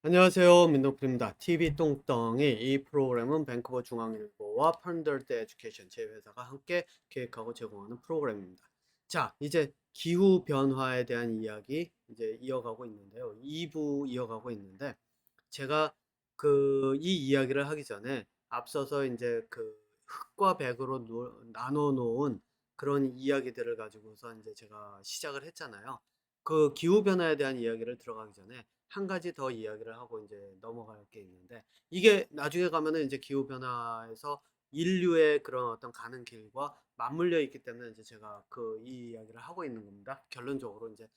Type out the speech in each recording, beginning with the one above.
안녕하세요. 민노프입니다. TV 똥덩이 이 프로그램은 밴쿠버 중앙일보와 펀더드 에듀케이션 제휴회사가 함께 기획하고 제공하는 프로그램입니다. 자, 이제 기후 변화에 대한 이야기 이제 이어가고 있는데요. 2부 이어가고 있는데 제가 이 이야기를 하기 전에 앞서서 이제 흙과 백으로 나눠 놓은 그런 이야기들을 가지고서 이제 제가 시작을 했잖아요. 그 기후 변화에 대한 이야기를 들어가기 전에 한 가지 더 이야기를 하고 이제 넘어갈 게 있는데 이게 나중에 가면은 이제 기후 변화에서 인류의 그런 어떤 가는 길과 맞물려 있기 때문에 이제 제가 이 이야기를 하고 있는 겁니다. 결론적으로 이제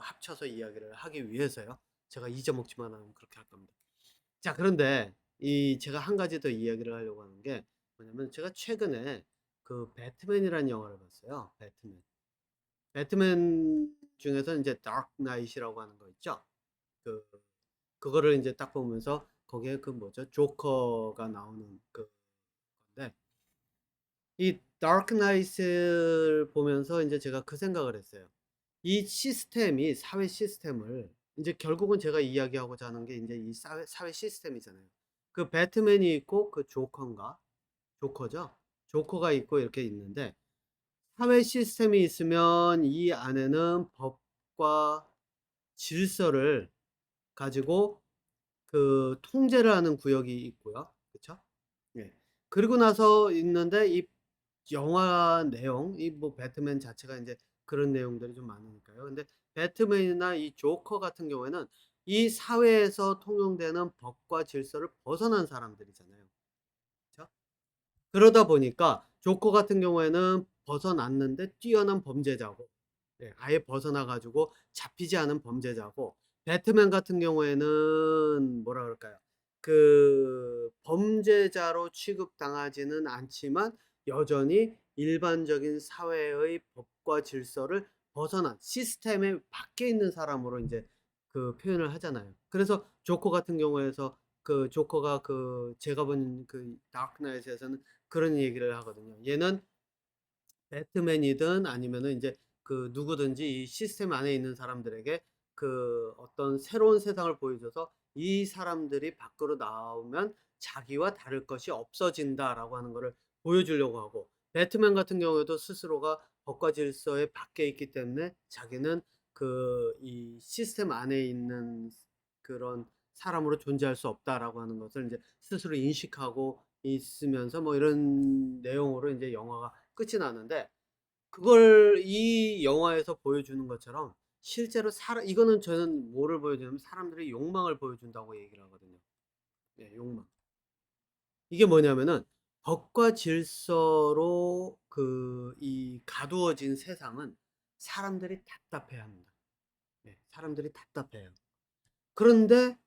합쳐서 이야기를 하기 위해서요. 제가 잊어먹지만 않으면 그렇게 할 겁니다. 자, 그런데 제가 한 가지 더 이야기를 하려고 하는 게 뭐냐면 제가 최근에 배트맨이라는 영화를 봤어요. 배트맨 중에서 이제 다크 나이트라고 하는 거 있죠. 그 그거를 이제 딱 보면서 거기에 뭐죠? 조커가 나오는 건데 이 다크 나이트를 보면서 이제 제가 그 생각을 했어요. 이 시스템이 사회 시스템을 이제 결국은 제가 이야기하고자 하는 게 이제 이 사회 시스템이잖아요. 배트맨이 있고 조커죠. 조커가 있고 이렇게 있는데 사회 시스템이 있으면 이 안에는 법과 질서를 가지고 통제를 하는 구역이 있고요. 그쵸? 예. 그리고 나서 있는데 이 영화 내용, 배트맨 자체가 이제 그런 내용들이 좀 많으니까요. 근데 배트맨이나 이 조커 같은 경우에는 이 사회에서 통용되는 법과 질서를 벗어난 사람들이잖아요. 그쵸? 그러다 보니까 조커 같은 경우에는 벗어났는데 뛰어난 범죄자고, 예, 아예 벗어나 가지고 잡히지 않은 범죄자고, 배트맨 같은 경우에는 뭐라 그럴까요? 범죄자로 취급당하지는 않지만 여전히 일반적인 사회의 법과 질서를 벗어난 시스템의 밖에 있는 사람으로 이제 표현을 하잖아요. 그래서 조커 같은 경우에서 조커가 제가 본 다크 나이트에서는 그런 얘기를 하거든요. 얘는 배트맨이든 아니면은 이제 누구든지 이 시스템 안에 있는 사람들에게 어떤 새로운 세상을 보여줘서 이 사람들이 밖으로 나오면 자기와 다를 것이 없어진다라고 하는 거를 보여주려고 하고, 배트맨 같은 경우에도 스스로가 법과 질서에 밖에 있기 때문에 자기는 이 시스템 안에 있는 그런 사람으로 존재할 수 없다라고 하는 것을 이제 스스로 인식하고 있으면서 뭐 이런 내용으로 이제 영화가 끝이 나는데, 그걸 이 영화에서 보여주는 것처럼 실제로 이거는 저는 뭐를 보여주냐면 사람들의 욕망을 보여준다고 얘기를 하거든요. 네, 욕망. 이게 뭐냐면은 법과 질서로 이 가두어진 세상은 사람들이 답답해 합니다. 네, 사람들이 답답해요. 그런데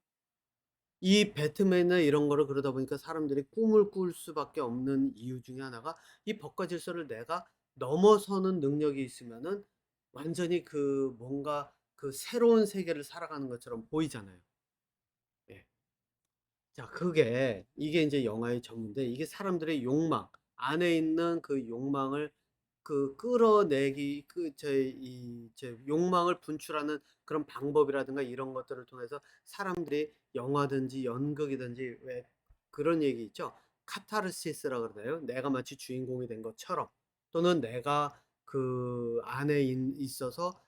이 배트맨이나 이런 거를 그러다 보니까 사람들이 꿈을 꿀 수밖에 없는 이유 중에 하나가 이 법과 질서를 내가 넘어서는 능력이 있으면은 완전히 뭔가 새로운 세계를 살아가는 것처럼 보이잖아요. 예. 자, 이게 이제 영화의 정의인데 이게 사람들의 욕망, 안에 있는 그 욕망을 끌어내기 제 욕망을 분출하는 그런 방법이라든가 이런 것들을 통해서 사람들이 영화든지 연극이든지 왜 그런 얘기 있죠. 카타르시스라 그러나요? 내가 마치 주인공이 된 것처럼, 또는 내가 그 안에 있어서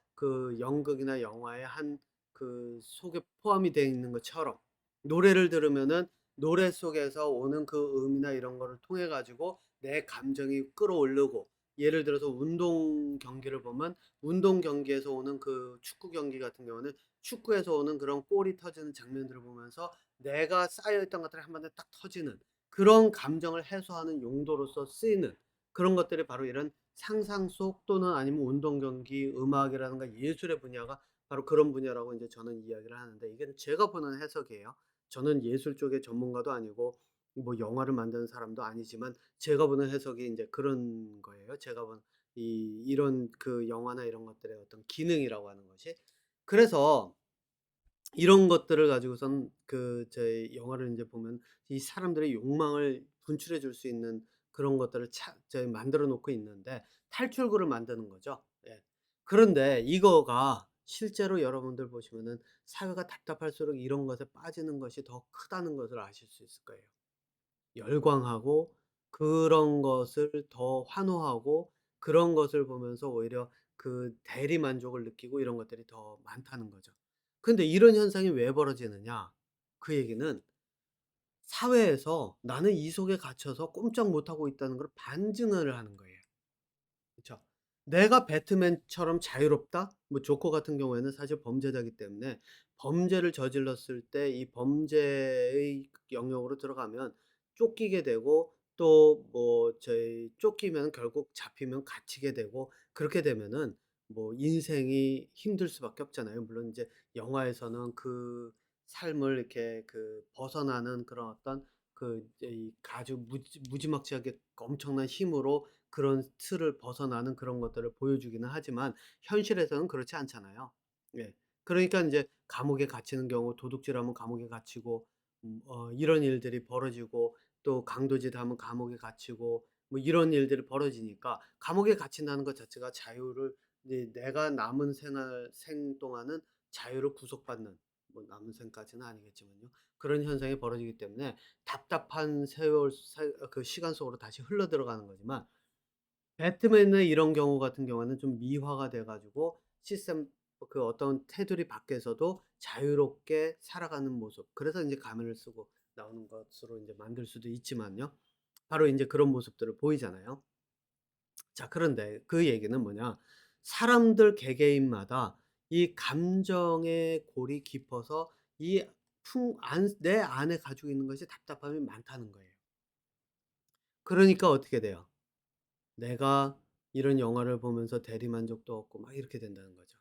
연극이나 영화의 한 속에 포함이 되어 있는 것처럼 노래를 들으면은 노래 속에서 오는 음이나 이런 거를 통해 가지고 내 감정이 끌어오르고, 예를 들어서 운동 경기를 보면 운동 경기에서 오는 축구 경기 같은 경우는 축구에서 오는 그런 골이 터지는 장면들을 보면서 내가 쌓여있던 것들이 한번에 딱 터지는 그런 감정을 해소하는 용도로서 쓰이는 그런 것들이 바로 이런 상상 속, 또는 아니면 운동 경기, 음악이라든가 예술의 분야가 바로 그런 분야라고 이제 저는 이야기를 하는데, 이게 제가 보는 해석이에요. 저는 예술 쪽의 전문가도 아니고 뭐 영화를 만드는 사람도 아니지만 제가 보는 해석이 이제 그런 거예요. 제가 본 이런 영화나 이런 것들의 어떤 기능이라고 하는 것이. 그래서 이런 것들을 가지고선 저희 영화를 이제 보면 이 사람들의 욕망을 분출해 줄 수 있는 그런 것들을 저희 만들어 놓고 있는데 탈출구를 만드는 거죠. 예. 그런데 이거가 실제로 여러분들 보시면은 사회가 답답할수록 이런 것에 빠지는 것이 더 크다는 것을 아실 수 있을 거예요. 열광하고 그런 것을 더 환호하고 그런 것을 보면서 오히려 그 대리 만족을 느끼고 이런 것들이 더 많다는 거죠. 근데 이런 현상이 왜 벌어지느냐? 그 얘기는 사회에서 나는 이 속에 갇혀서 꼼짝 못하고 있다는 걸 반증을 하는 거예요. 그쵸. 내가 배트맨처럼 자유롭다? 뭐 조커 같은 경우에는 사실 범죄자이기 때문에 범죄를 저질렀을 때 이 범죄의 영역으로 들어가면 쫓기게 되고 또 뭐 저희 쫓기면 결국 잡히면 갇히게 되고 그렇게 되면은 뭐 인생이 힘들 수밖에 없잖아요. 물론 이제 영화에서는 그 삶을 이렇게 그 벗어나는 그런 어떤 그 이제 이 아주 무지막지하게 엄청난 힘으로 그런 틀을 벗어나는 그런 것들을 보여주기는 하지만 현실에서는 그렇지 않잖아요. 예. 그러니까 인제 감옥에 갇히는 경우 도둑질하면 감옥에 갇히고 이런 일들이 벌어지고 또 강도짓 하면 감옥에 갇히고 뭐 이런 일들이 벌어지니까 감옥에 갇힌다는 것 자체가 자유를 이제 내가 남은 생 동안은 자유를 구속받는 뭐 남은 생까지는 아니겠지만요. 그런 현상이 벌어지기 때문에 답답한 세월 그 시간 속으로 다시 흘러 들어가는 거지만 배트맨의 이런 경우 같은 경우에는 좀 미화가 돼 가지고 시스템 그 어떤 테두리 밖에서도 자유롭게 살아가는 모습. 그래서 인제 가면을 쓰고 나오는 것으로 인제 만들 수도 있지만요. 바로 인제 그런 모습들을 보이잖아요. 자 그런데 그 얘기는 뭐냐. 사람들 개개인마다 이 감정의 골이 깊어서 이 내 안에 가지고 있는 것이 답답함이 많다는 거예요. 그러니까 어떻게 돼요? 내가 이런 영화를 보면서 대리만족도 얻고 막 이렇게 된다는 거죠.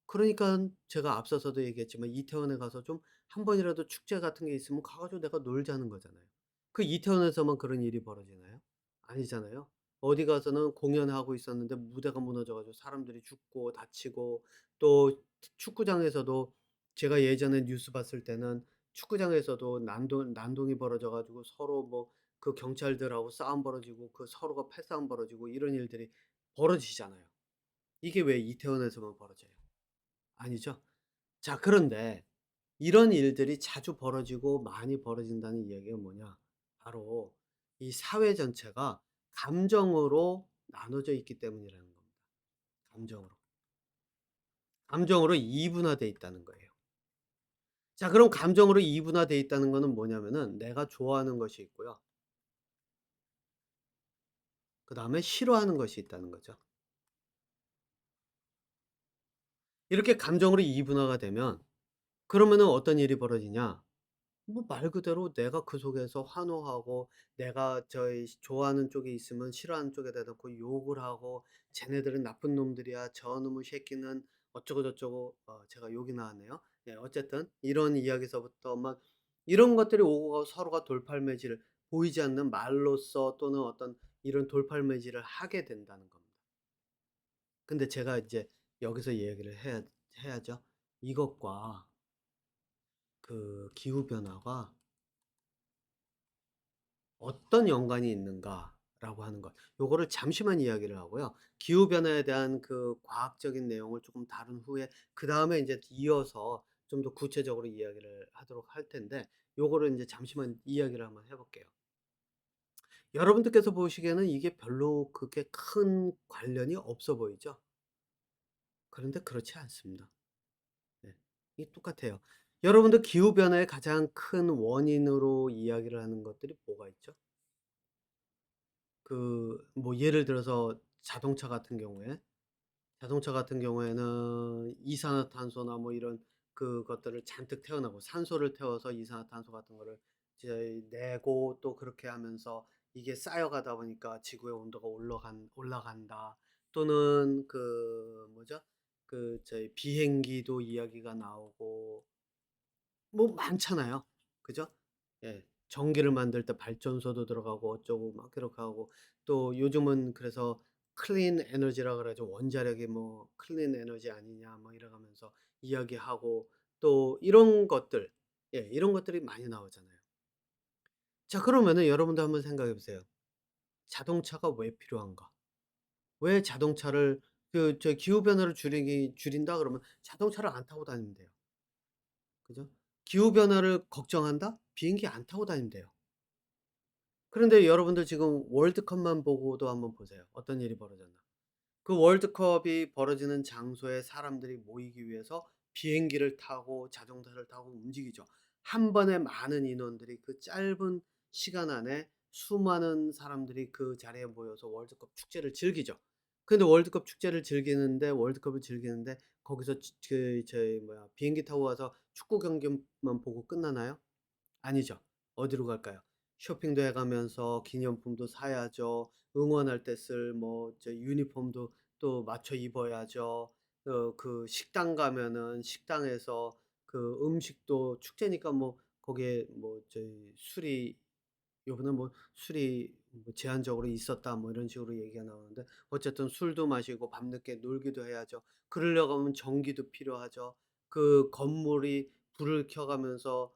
그러니깐 제가 앞서서도 얘기했지만 이태원에 가서 좀 한 번이라도 축제 같은 게 있으면 가 가지고 내가 놀자는 거잖아요. 그 이태원에서만 그런 일이 벌어지나요? 아니잖아요. 어디 가서는 공연하고 있었는데 무대가 무너져 가지고 사람들이 죽고 다치고 또 축구장에서도 제가 예전에 뉴스 봤을 때는 축구장에서도 난동이 벌어져 가지고 서로 뭐 그 경찰들하고 싸움 벌어지고 그 서로가 패싸움 벌어지고 이런 일들이 벌어지잖아요. 이게 왜 이태원에서만 벌어져요? 아니죠. 자 그런데 이런 일들이 자주 벌어지고 많이 벌어진다는 이야기가 뭐냐? 바로 이 사회 전체가 감정으로 나눠져 있기 때문이라는 겁니다. 감정으로. 감정으로 이분화돼 있다는 거예요. 자 그럼 감정으로 이분화돼 있다는 거는 뭐냐면은 내가 좋아하는 것이 있고요. 그다음에 싫어하는 것이 있다는 거죠. 이렇게 감정으로 이분화가 되면 그러면은 어떤 일이 벌어지냐? 뭐 말 그대로 내가 그 속에서 환호하고 내가 저희 좋아하는 쪽에 있으면 싫어하는 쪽에 대놓고 욕을 하고 "쟤네들은 나쁜 놈들이야. 저놈의 새끼는 어쩌고 저쩌고." 제가 욕이 나왔네요. 네 어쨌든 이런 이야기서부터 막 이런 것들이 오고 가고 서로가 돌팔매질 보이지 않는 말로써 또는 어떤 이런 돌팔매질을 하게 된다는 겁니다. 근데 제가 이제 여기서 얘기를 해야죠. 이것과 그 기후 변화가 어떤 연관이 있는가라고 하는 것. 요거를 잠시만 이야기를 하고요. 기후 변화에 대한 그 과학적인 내용을 조금 다룬 후에 그다음에 인제 이어서 좀 더 구체적으로 이야기를 하도록 할 텐데 요거를 인제 잠시만 이야기를 한번 해 볼게요. 여러분들께서 보시기에는 이게 별로 그렇게 큰 관련이 없어 보이죠? 그런데 그렇지 않습니다. 네. 이게 똑같아요. 여러분들 기후 변화의 가장 큰 원인으로 이야기를 하는 것들이 뭐가 있죠? 그 뭐 예를 들어서 자동차 같은 경우에는 이산화탄소나 뭐 이런 그것들을 잔뜩 태어나고 산소를 태워서 이산화탄소 같은 거를 이제 내고 또 그렇게 하면서 이게 쌓여가다 보니까 지구의 온도가 올라간다. 또는 그 뭐죠? 그 저희 비행기도 이야기가 나오고 뭐 많잖아요. 그죠? 예. 전기를 만들 때 발전소도 들어가고 어쩌고 막 그렇게 하고 또 요즘은 그래서 클린 에너지라 그래 가지고 원자력이 뭐 클린 에너지 아니냐 뭐 이래 가면서 이야기하고 또 이런 것들 예 이런 것들이 많이 나오잖아요. 자 그러면은 여러분도 한번 생각해 보세요. 자동차가 왜 필요한가? 왜 자동차를 기후 변화를 줄인다 그러면 자동차를 안 타고 다니면 돼요. 그죠? 기후 변화를 걱정한다? 비행기 안 타고 다니면 돼요. 그런데 여러분들 지금 월드컵만 보고도 한번 보세요. 어떤 일이 벌어졌나. 그 월드컵이 벌어지는 장소에 사람들이 모이기 위해서 비행기를 타고 자동차를 타고 움직이죠. 한 번에 많은 인원들이 그 짧은 시간 안에 수많은 사람들이 그 자리에 모여서 월드컵 축제를 즐기죠. 근데 월드컵을 즐기는데 거기서 저희 뭐야 비행기 타고 와서 축구 경기만 보고 끝나나요? 아니죠. 어디로 갈까요? 쇼핑도 해 가면서 기념품도 사야죠. 응원할 때 쓸 뭐 유니폼도 또 맞춰 입어야죠. 식당 가면은 식당에서 음식도 축제니까 뭐 거기에 뭐 술이 요번에 뭐 "술이 뭐 제한적으로 있었다." 뭐 이런 식으로 얘기가 나오는데 어쨌든 술도 마시고 밤늦게 놀기도 해야죠. 그러려고 하면 전기도 필요하죠. 그 건물이 불을 켜 가면서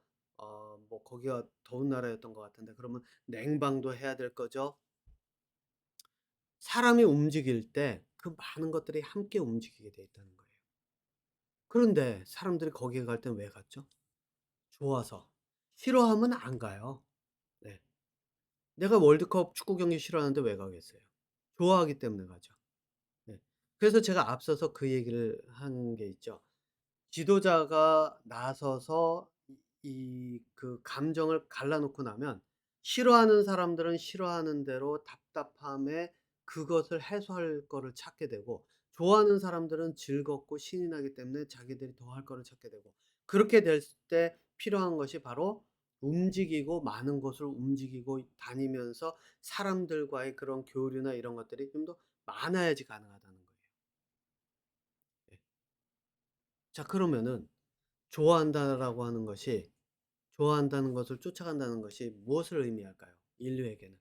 뭐 거기가 더운 나라였던 것 같은데 그러면 냉방도 해야 될 거죠. 사람이 움직일 때 그 많은 것들이 함께 움직이게 돼 있다는 거예요. 그런데 사람들이 거기에 갈 땐 왜 갔죠? 좋아서. 싫어하면 안 가요. 네. 내가 월드컵 축구 경기 싫어하는데 왜 가겠어요? 좋아하기 때문에 가죠. 네. 그래서 제가 앞서서 그 얘기를 한 게 있죠. 지도자가 나서서 감정을 갈라놓고 나면 싫어하는 사람들은 싫어하는 대로 답답함에 그것을 해소할 거를 찾게 되고 좋아하는 사람들은 즐겁고 신이 나기 때문에 자기들이 더 할 거를 찾게 되고 그렇게 될 때 필요한 것이 바로 움직이고 많은 곳을 움직이고 다니면서 사람들과의 그런 교류나 이런 것들이 좀 더 많아야지 가능하다는 거예요. 예. 자 그러면은 좋아한다라고 하는 것이 좋아한다는 것을 쫓아간다는 것이 무엇을 의미할까요? 인류에게는.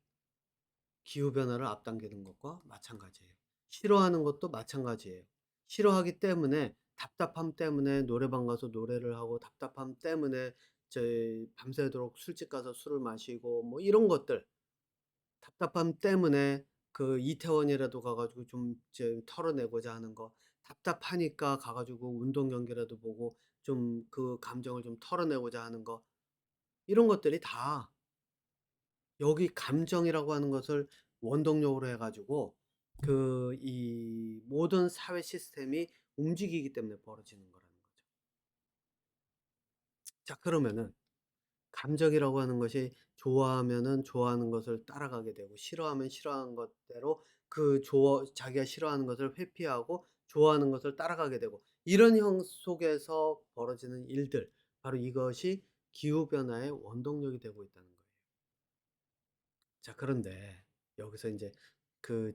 기후 변화를 앞당기는 것과 마찬가지예요. 싫어하는 것도 마찬가지예요. 싫어하기 때문에 답답함 때문에 노래방 가서 노래를 하고 답답함 때문에 밤새도록 술집 가서 술을 마시고 뭐 이런 것들 답답함 때문에 이태원이라도 가 가지고 좀 털어내고자 하는 거 답답하니까 가 가지고 운동 경기라도 보고 좀 그 감정을 좀 털어내고자 하는 거 이런 것들이 다 여기 감정이라고 하는 것을 원동력으로 해 가지고 이 모든 사회 시스템이 움직이기 때문에 벌어지는 거라는 거죠. 자 그러면은 감정이라고 하는 것이 좋아하면은 좋아하는 것을 따라가게 되고 싫어하면 싫어하는 것대로 자기가 싫어하는 것을 회피하고 좋아하는 것을 따라가게 되고 이런 형 속에서 벌어지는 일들 바로 이것이 기후 변화의 원동력이 되고 있다는 거예요. 자 그런데 여기서 이제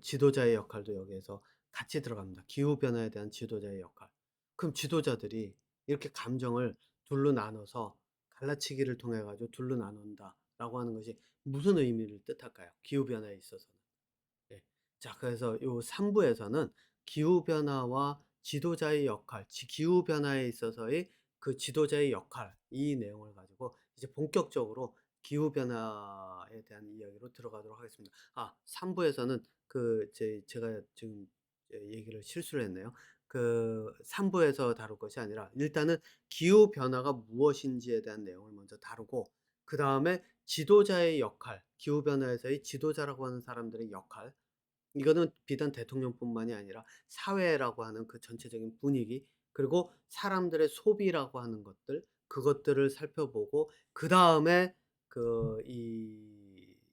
지도자의 역할도 여기에서 같이 들어갑니다. 기후 변화에 대한 지도자의 역할. 그럼 지도자들이 이렇게 감정을 둘로 나눠서 갈라치기를 통해 가지고 둘로 나눈다라고 하는 것이 무슨 의미를 뜻할까요? 기후 변화에 있어서는. 예. 자 그래서 요 3 부에서는 기후 변화와 지도자의 역할, 기후 변화에 있어서의 지도자의 역할 이 내용을 가지고 이제 본격적으로 기후 변화에 대한 이야기로 들어가도록 하겠습니다. 3 부에서는 제가 지금 얘기를 실수를 했네요. 3 부에서 다룰 것이 아니라 일단은 기후 변화가 무엇인지에 대한 내용을 먼저 다루고 그다음에 지도자의 역할, 기후 변화에서의 지도자라고 하는 사람들의 역할 이거는 비단 대통령뿐만이 아니라 사회라고 하는 그 전체적인 분위기 그리고 사람들의 소비라고 하는 것들 그것들을 살펴보고 그다음에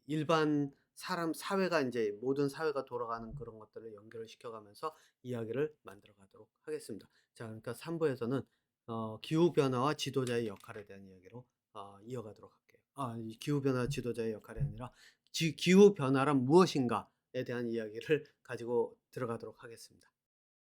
일반 사회가 이제 모든 사회가 돌아가는 그런 것들을 연결을 시켜 가면서 이야기를 만들어 가도록 하겠습니다. 자 그러니까 3 부에서는 기후 변화와 지도자의 역할에 대한 이야기로 이어가도록 할게요. 이 기후 변화 지도자의 역할이 아니라 기후 변화란 무엇인가 에 대한 이야기를 가지고 들어가도록 하겠습니다.